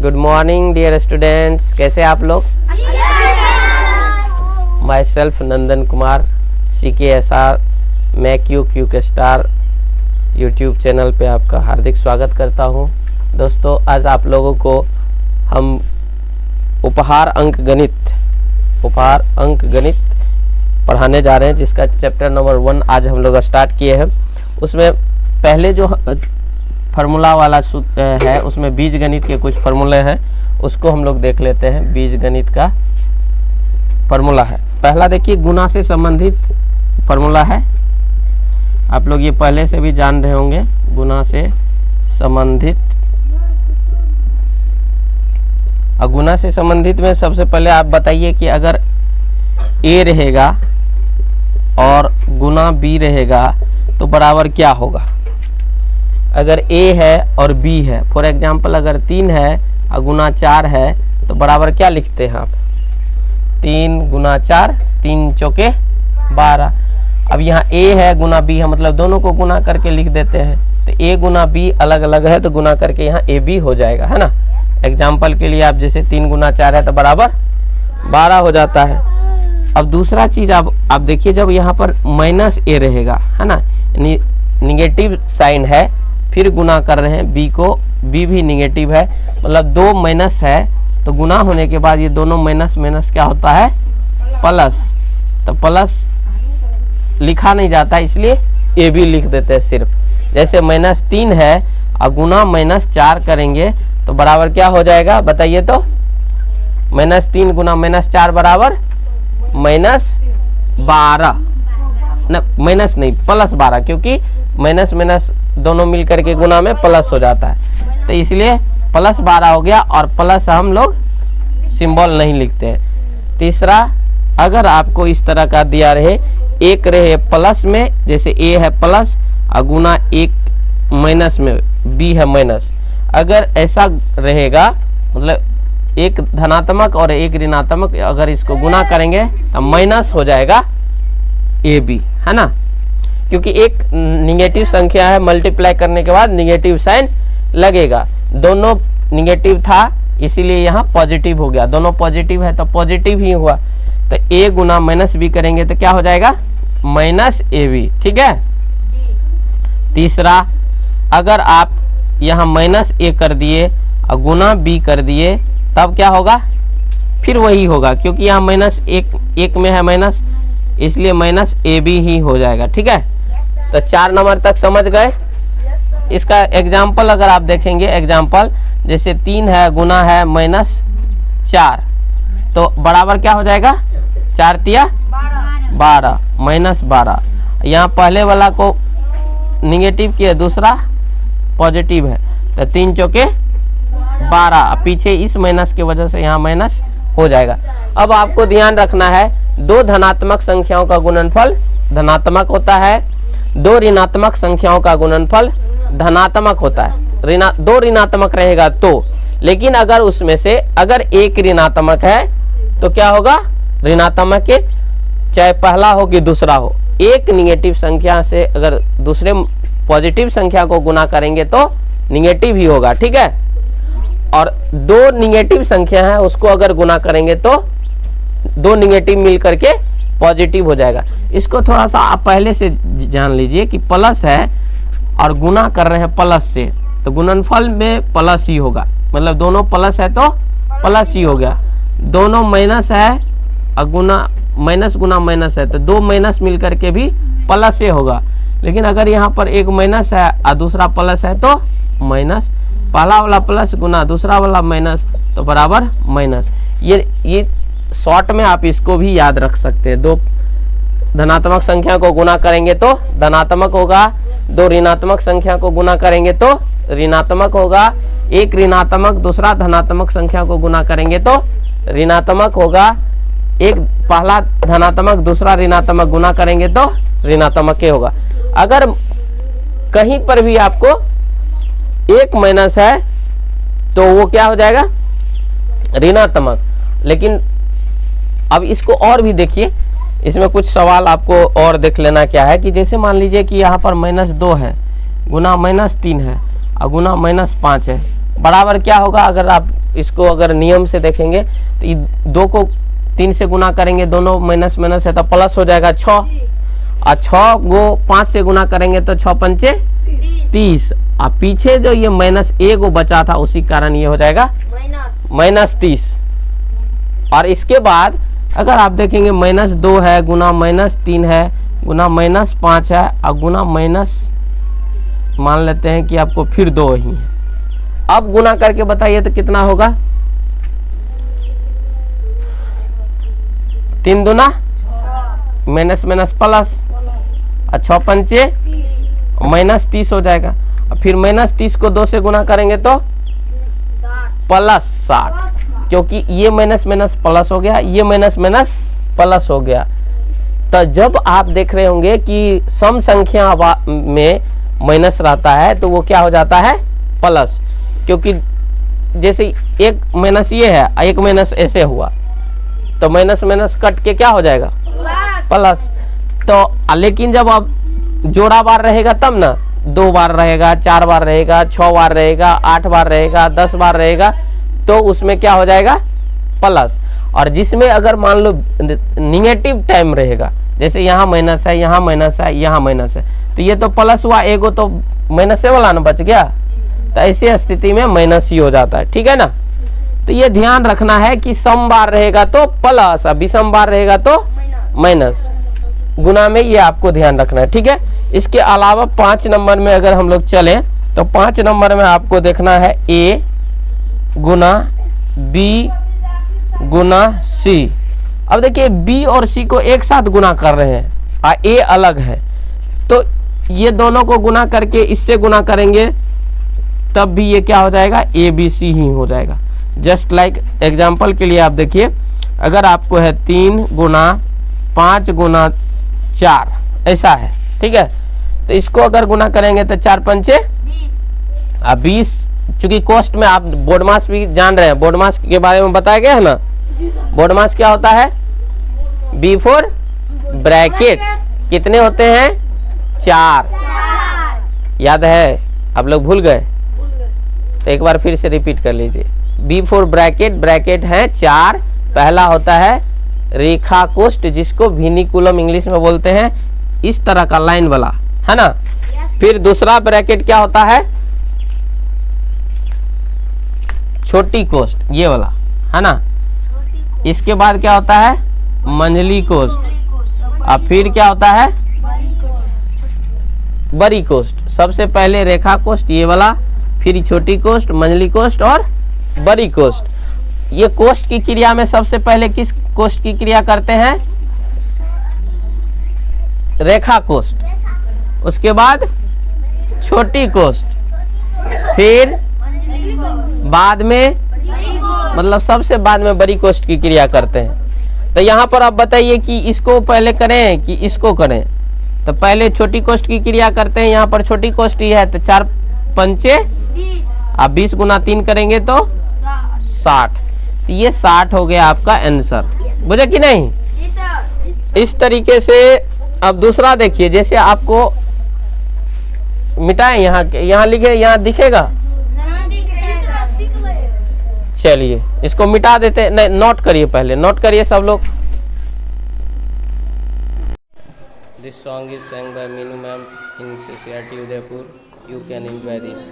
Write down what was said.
Good morning dear students, कैसे आप लोग? Myself Nandan Kumar, CKSR make you quick star YouTube channel पे आपका हार्दिक स्वागत करता हूं। दोस्तों, आज आप लोगों को हम उपहार अंक गणित पढ़ाने जा रहे हैं, जिसका चैप्टर नंबर 1 आज हम लोग स्टार्ट किए हैं। उसमें पहले जो फार्मूला वाला सूत्र है, उसमें बीज गणित के कुछ फार्मूले हैं, उसको हम लोग देख लेते हैं। बीज गणित का फार्मूला है पहला, देखिए गुना से संबंधित फार्मूला है। आप लोग ये पहले से भी जान रहे होंगे, गुना से संबंधित। और गुना से संबंधित में सबसे पहले आप बताइए कि अगर A रहेगा और गुना B रहेगा तो बराबर क्या होगा। अगर A है और B है, फॉर एग्जाम्पल अगर 3 है और गुना 4 है तो बराबर क्या लिखते हैं आप? 3 गुना 4, 3 चौके 12। अब यहाँ A है गुना B है, मतलब दोनों को गुना करके लिख देते हैं। तो A गुना B अलग अलग है तो गुना करके यहाँ AB हो जाएगा, है ना। एग्जाम्पल के लिए आप जैसे 3 गुना 4 है तो बराबर 12 हो जाता है। अब दूसरा चीज आप देखिए, जब यहाँ पर -A रहेगा, है ना, निगेटिव साइन है, फिर गुना कर रहे हैं B को, B भी निगेटिव है, मतलब 2 माइनस है तो गुना होने के बाद ये दोनों माइनस माइनस क्या होता है? प्लस। तो प्लस लिखा नहीं जाता, इसलिए AB लिख देते हैं सिर्फ। जैसे -3 है और गुना -4 करेंगे तो बराबर क्या हो जाएगा बताइए तो? -3 गुना -4 बराबर -12, न माइनस नहीं +12, क्योंकि माइनस माइनस दोनों मिल करके गुना में प्लस हो जाता है, तो इसलिए +12 हो गया। और प्लस हम लोग सिंबल नहीं लिखते हैं। तीसरा, अगर आपको इस तरह का दिया रहे, एक रहे प्लस में, जैसे A है प्लस और गुना एक माइनस में B है माइनस, अगर ऐसा रहेगा, मतलब एक धनात्मक और एक ऋणात्मक, अगर इसको गुना करेंगे तो माइनस हो जाएगा AB, है ना, क्योंकि एक निगेटिव संख्या है, मल्टीप्लाई करने के बाद निगेटिव साइन लगेगा। दोनों निगेटिव था इसीलिए यहाँ पॉजिटिव हो गया, दोनों पॉजिटिव है तो पॉजिटिव ही हुआ। तो A गुना -B करेंगे तो क्या हो जाएगा? -AB, ठीक है। तीसरा, अगर आप यहाँ -A कर दिए और गुना B कर दिए तब क्या होगा? फिर वही होगा, क्योंकि यहाँ -1 में है माइनस, इसलिए -AB ही हो जाएगा, ठीक है। तो 4 नंबर तक समझ गए। इसका एग्जाम्पल अगर आप देखेंगे, एग्जाम्पल जैसे 3 है गुना है -4 तो बराबर क्या हो जाएगा? 4 तिया 12, -12। यहाँ पहले वाला को निगेटिव किया, दूसरा पॉजिटिव है, तो 3 चौके 12, पीछे इस माइनस की वजह से यहाँ माइनस हो जाएगा। अब आपको ध्यान रखना है, 2 धनात्मक संख्याओं का गुणनफल धनात्मक होता है, 2 ऋणात्मक संख्याओं का गुणनफल धनात्मक होता है। 2 ऋणात्मक रहेगा तो, लेकिन अगर उसमें से अगर एक ऋणात्मक है तो क्या होगा? ऋणात्मक के चाहे पहला हो कि दूसरा हो, एक निगेटिव संख्या से अगर दूसरे पॉजिटिव संख्या को गुना करेंगे तो निगेटिव ही होगा, ठीक है। और 2 निगेटिव संख्या है, उसको अगर गुना करेंगे तो 2 निगेटिव मिल करके पॉजिटिव हो जाएगा। इसको थोड़ा सा आप पहले से जान लीजिए कि प्लस है और गुना कर रहे हैं प्लस से, तो गुणनफल में प्लस ही होगा, मतलब दोनों प्लस है तो प्लस ही हो गया। दोनों माइनस है और गुना माइनस गुना माइनस है तो 2 माइनस मिल करके भी प्लस से होगा। लेकिन अगर यहाँ पर एक माइनस है और दूसरा प्लस है तो माइनस, पहला वाला प्लस गुना दूसरा वाला माइनस तो बराबर माइनस। ये शॉर्ट में आप इसको भी याद रख सकते हैं। 2 धनात्मक संख्या को गुना करेंगे तो धनात्मक होगा, 2 ऋणात्मक संख्या को गुना करेंगे तो ऋणात्मक होगा, एक ऋणात्मक दूसरा धनात्मक संख्या को गुना करेंगे तो ऋणात्मक होगा, एक पहला धनात्मक दूसरा ऋणात्मक गुना करेंगे तो ऋणात्मक ही होगा। अगर कहीं पर भी आपको एक माइनस है तो वो क्या हो जाएगा? ऋणात्मक। लेकिन अब इसको और भी देखिए, इसमें कुछ सवाल आपको और देख लेना क्या है कि जैसे मान लीजिए कि यहाँ पर -2 है गुना -3 है और गुना -5 है, बराबर क्या होगा? अगर आप इसको अगर नियम से देखेंगे तो ये 2 को 3 से गुना करेंगे, दोनों माइनस माइनस है तो प्लस हो जाएगा 6, और 6 को 5 से गुना करेंगे तो 6 पंचे 30, और पीछे जो ये माइनस ए को बचा था उसी कारण ये हो जाएगा -30। और इसके बाद अगर आप देखेंगे -2 है गुना -3 है गुना -5 है और गुना माइनस मान लेते हैं कि आपको फिर 2 ही है। अब गुना करके बताइए तो कितना होगा? 3 दूना माइनस माइनस प्लस, और 6 पंचे -30 हो जाएगा, और फिर -30 को 2 से गुना करेंगे तो +60, क्योंकि ये माइनस माइनस प्लस हो गया, ये माइनस माइनस प्लस हो गया। तो जब आप देख रहे होंगे कि सम संख्या में माइनस रहता है तो वो क्या हो जाता है? प्लस, क्योंकि जैसे एक माइनस ये है, एक माइनस ऐसे हुआ तो माइनस माइनस कट के क्या हो जाएगा? प्लस। तो लेकिन जब अब जोड़ा बार रहेगा तब ना, 2 बार रहेगा, 4 बार रहेगा, 6 बार रहेगा, 8 बार रहेगा, 10 बार रहेगा, तो उसमें क्या हो जाएगा? प्लस। और जिसमें अगर मान लो निगेटिव टाइम रहेगा, जैसे यहाँ माइनस है, यहाँ माइनस है, यहाँ माइनस है, तो ये तो प्लस हुआ, एगो तो माइनस वाला ना बच गया, तो ऐसी स्थिति में माइनस ही हो जाता है। ठीक है ना? तो ये ध्यान रखना है कि सम बार रहेगा तो प्लस, विषम बार रहेगा तो माइनस, गुना में ये आपको ध्यान रखना है। ठीक है? इसके अलावा 5 नंबर में अगर हम लोग चलें तो 5 नंबर में आपको देखना है ए गुना बी गुना सी। अब देखिए बी और सी को एक साथ गुना कर रहे हैं और ए अलग है, तो ये दोनों को गुना करके इससे गुना करेंगे तब भी ये क्या हो जाएगा? ए बी सी ही हो जाएगा। जस्ट लाइक एग्जाम्पल के लिए आप देखिए, अगर आपको है 3 गुना 5 गुना 4 ऐसा है, ठीक है, तो इसको अगर गुना करेंगे तो 4 पंचे 20। चूंकि कॉस्ट में आप बोर्ड मास भी जान रहे हैं, बोर्ड मास के बारे में बताया गया है ना। बोर्ड मास क्या होता है? बिफोर ब्रैकेट कितने होते हैं? 4। याद है? आप लोग भूल गए तो एक बार फिर से रिपीट कर लीजिए। बिफोर ब्रैकेट, ब्रैकेट है 4, पहला होता है रेखा कोष्ठ जिसको विनिकुलम इंग्लिश में बोलते हैं, इस तरह का लाइन वाला, है ना। फिर दूसरा ब्रैकेट क्या होता है? छोटी कोष्ठ, ये वाला, है ना। इसके बाद क्या होता है? मंझली कोष्ठ, और फिर क्या होता है? बड़ी कोष्ठ। सबसे पहले रेखा कोष्ठ ये वाला, फिर छोटी कोष्ठ, मंझली कोष्ठ और बड़ी कोष्ठ। ये कोष्ठ की क्रिया में सबसे पहले किस कोष्ठ की क्रिया करते हैं? रेखा कोष्ठ। उसके बाद छोटी कोष्ठ, फिर बाद में मतलब सबसे बाद में बड़ी कोष्ठ की क्रिया करते हैं। तो यहाँ पर आप बताइए कि इसको पहले करें कि इसको करें। तो पहले छोटी कोष्ठ की क्रिया करते हैं, यहाँ पर छोटी कोष्ठ ही है तो 4 पंचे 20, 20 गुना 3 करेंगे तो 60। तो ये 60 हो गया आपका आंसर, बुझे कि नहीं? इस तरीके से अब दूसरा देखिए, जैसे आपको मिटाएं, यहाँ लिखे, यहाँ दिखेगा, चलिए इसको मिटा देते। नहीं, नोट करिए, पहले नोट करिए सब लोग। This song is sang by Meenu ma'am in CCRT Udaipur. You can enjoy this.